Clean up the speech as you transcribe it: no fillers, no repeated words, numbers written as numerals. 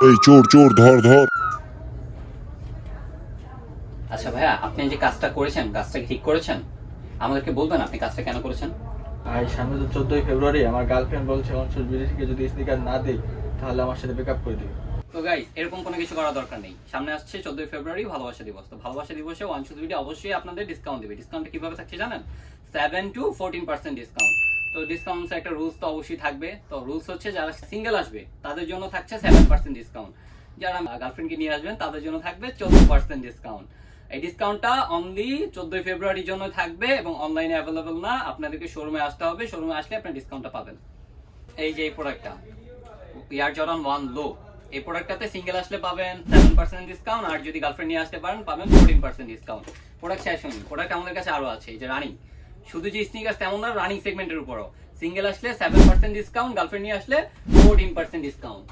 এই চোর চোর ধর ধর। আচ্ছা ভাইয়া, আপনি যে কাজটা করেছেন, কাজটা কি ঠিক করেছেন? আমাদেরকে বলবেন আপনি কাজটা কেন করেছেন? ভাই সামনে তো 14ই ফেব্রুয়ারি, আমার গার্লফ্রেন্ড বলছে অংশুর বিদেশিকে যদি স্নিকার না দেই তাহলে আমার সাথে ব্রেকআপ করে দিবে। তো গাইস, এরকম কোনো কিছু করার দরকার নেই। সামনে আসছে 14ই ফেব্রুয়ারি ভালোবাসা দিবস। তো ভালোবাসা দিবসে ওয়ানশো ভিডিও অবশ্যই আপনাদের ডিসকাউন্ট দিবে। ডিসকাউন্টটা কিভাবে থাকছে জানেন? 7 to 14% ডিসকাউন্ট। তো ডিসকাউন্টস একটা রুলস তো অবশ্যই থাকবে। তো রুলস হচ্ছে যারা সিঙ্গেল আসবে তাদের জন্য থাকছে 7% ডিসকাউন্ট। যারা গার্লফ্রেন্ডকে নিয়ে আসবেন তাদের জন্য থাকবে 14% ডিসকাউন্ট। এই ডিসকাউন্টটা অনলি 14ই ফেব্রুয়ারির জন্য থাকবে এবং অনলাইনে অ্যাভেলেবল না। আপনাদেরকে শোরুমে আসতে হবে। শোরুমে আসলে আপনি ডিসকাউন্টটা পাবেন। এই যে এই প্রোডাক্টটা এয়ার জর্ডান 1 লো, এই প্রোডাক্টটাতে সিঙ্গেল আসলে পাবেন 7% ডিসকাউন্ট, আর যদি গার্লফ্রেন্ড নিয়ে আসতে পারেন পাবেন 14% ডিসকাউন্ট। প্রোডাক্ট শেষ হয়নি, প্রোডাক্ট আমাদের কাছে আরো আছে। এই যে রানিং, শুধু যে স্নিকার্স তেমন না, রানিং সেগমেন্টের উপরও সিঙ্গেল আসলে 7% ডিসকাউন্ট, গার্লফ্রেন্ড নিয়ে আসলে 14% ডিসকাউন্ট।